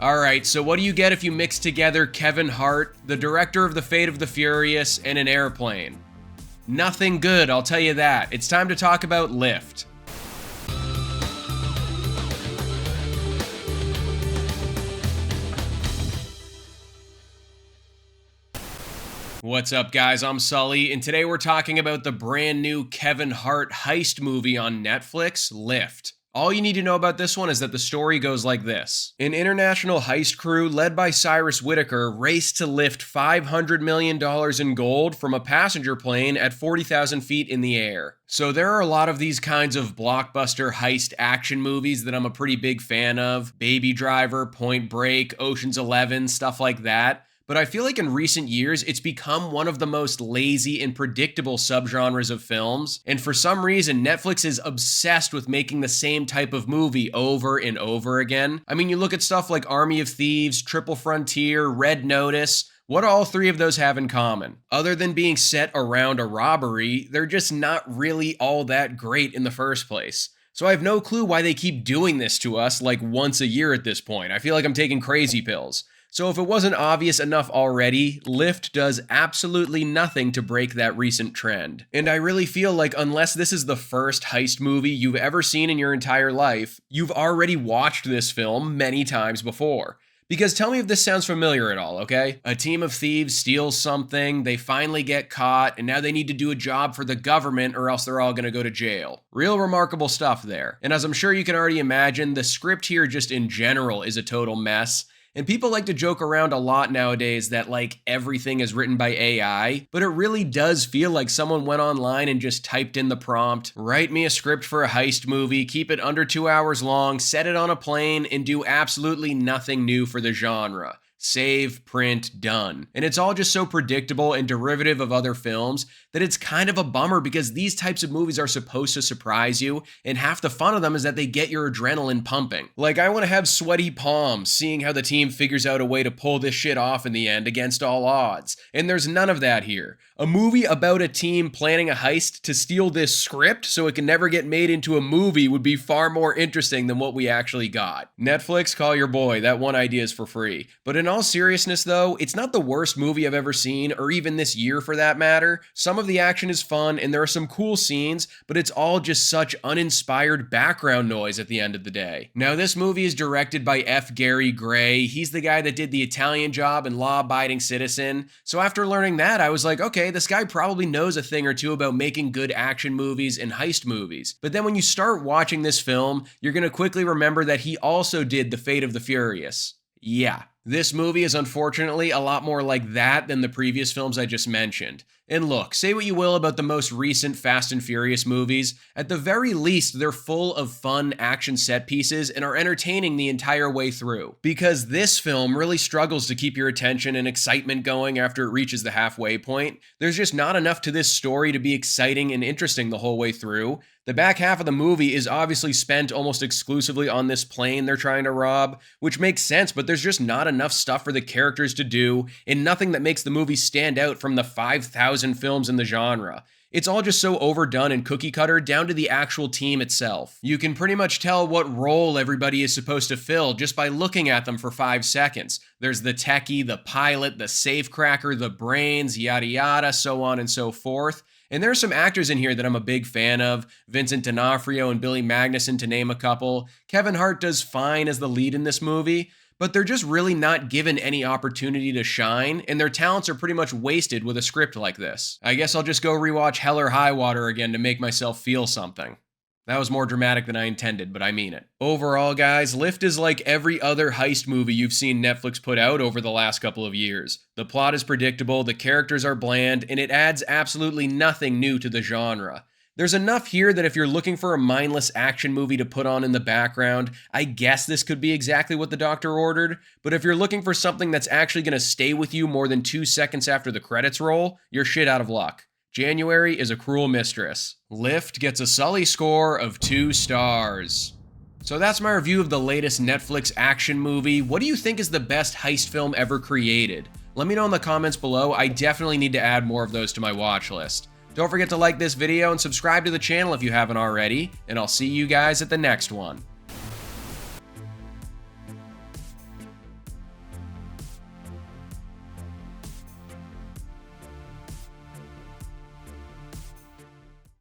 Alright, so what do you get if you mix together Kevin Hart, the director of The Fate of the Furious, and an airplane? Nothing good, I'll tell you that. It's time to talk about Lift. What's up, guys? I'm Sully, and today we're talking about the brand new Kevin Hart heist movie on Netflix, Lift. All you need to know about this one is that the story goes like this. An international heist crew led by Cyrus Whitaker raced to lift $500 million in gold from a passenger plane at 40,000 feet in the air. So there are a lot of these kinds of blockbuster heist action movies that I'm a pretty big fan of. Baby Driver, Point Break, Ocean's 11, stuff like that. But I feel like in recent years, it's become one of the most lazy and predictable subgenres of films, and for some reason, Netflix is obsessed with making the same type of movie over and over again. I mean, you look at stuff like Army of Thieves, Triple Frontier, Red Notice. What do all three of those have in common? Other than being set around a robbery, they're just not really all that great in the first place. So I have no clue why they keep doing this to us like once a year at this point. I feel like I'm taking crazy pills. So if it wasn't obvious enough already, Lift does absolutely nothing to break that recent trend. And I really feel like unless this is the first heist movie you've ever seen in your entire life, you've already watched this film many times before. Because tell me if this sounds familiar at all, okay? A team of thieves steals something, they finally get caught, and now they need to do a job for the government or else they're all gonna go to jail. Real remarkable stuff there. And as I'm sure you can already imagine, the script here just in general is a total mess. And people like to joke around a lot nowadays that like everything is written by AI, but it really does feel like someone went online and just typed in the prompt, write me a script for a heist movie, keep it under 2 hours long, set it on a plane, and do absolutely nothing new for the genre. Save, print, done. And it's all just so predictable and derivative of other films that it's kind of a bummer because these types of movies are supposed to surprise you, and half the fun of them is that they get your adrenaline pumping. Like, I want to have sweaty palms seeing how the team figures out a way to pull this shit off in the end against all odds. And there's none of that here. A movie about a team planning a heist to steal this script so it can never get made into a movie would be far more interesting than what we actually got. Netflix, call your boy, that one idea is for free. But in all seriousness though, it's not the worst movie I've ever seen, or even this year for that matter. Some of the action is fun and there are some cool scenes, but it's all just such uninspired background noise at the end of the day. Now this movie is directed by F. Gary Gray. He's the guy that did The Italian Job and Law Abiding Citizen. So after learning that, I was like, okay, this guy probably knows a thing or two about making good action movies and heist movies. But then when you start watching this film, you're gonna quickly remember that he also did The Fate of the Furious. Yeah. This movie is unfortunately a lot more like that than the previous films I just mentioned. And look, say what you will about the most recent Fast and Furious movies, at the very least they're full of fun action set pieces and are entertaining the entire way through. Because this film really struggles to keep your attention and excitement going after it reaches the halfway point. There's just not enough to this story to be exciting and interesting the whole way through. The back half of the movie is obviously spent almost exclusively on this plane they're trying to rob, which makes sense, but there's just not enough stuff for the characters to do, and nothing that makes the movie stand out from the 5,000 films in the genre. It's all just so overdone and cookie cutter down to the actual team itself. You can pretty much tell what role everybody is supposed to fill just by looking at them for 5 seconds. There's the techie, the pilot, the safecracker, the brains, yada yada, so on and so forth. And there are some actors in here that I'm a big fan of, Vincent D'Onofrio and Billy Magnussen to name a couple. Kevin Hart does fine as the lead in this movie, but they're just really not given any opportunity to shine, and their talents are pretty much wasted with a script like this. I guess I'll just go rewatch Hell or High Water again to make myself feel something. That was more dramatic than I intended, but I mean it. Overall, guys, Lift is like every other heist movie you've seen Netflix put out over the last couple of years. The plot is predictable, the characters are bland, and it adds absolutely nothing new to the genre. There's enough here that if you're looking for a mindless action movie to put on in the background, I guess this could be exactly what the doctor ordered, but if you're looking for something that's actually going to stay with you more than 2 seconds after the credits roll, you're shit out of luck. January is a cruel mistress. Lift gets a Sully score of 2 stars. So that's my review of the latest Netflix action movie. What do you think is the best heist film ever created? Let me know in the comments below. I definitely need to add more of those to my watch list. Don't forget to like this video and subscribe to the channel if you haven't already, and I'll see you guys at the next one.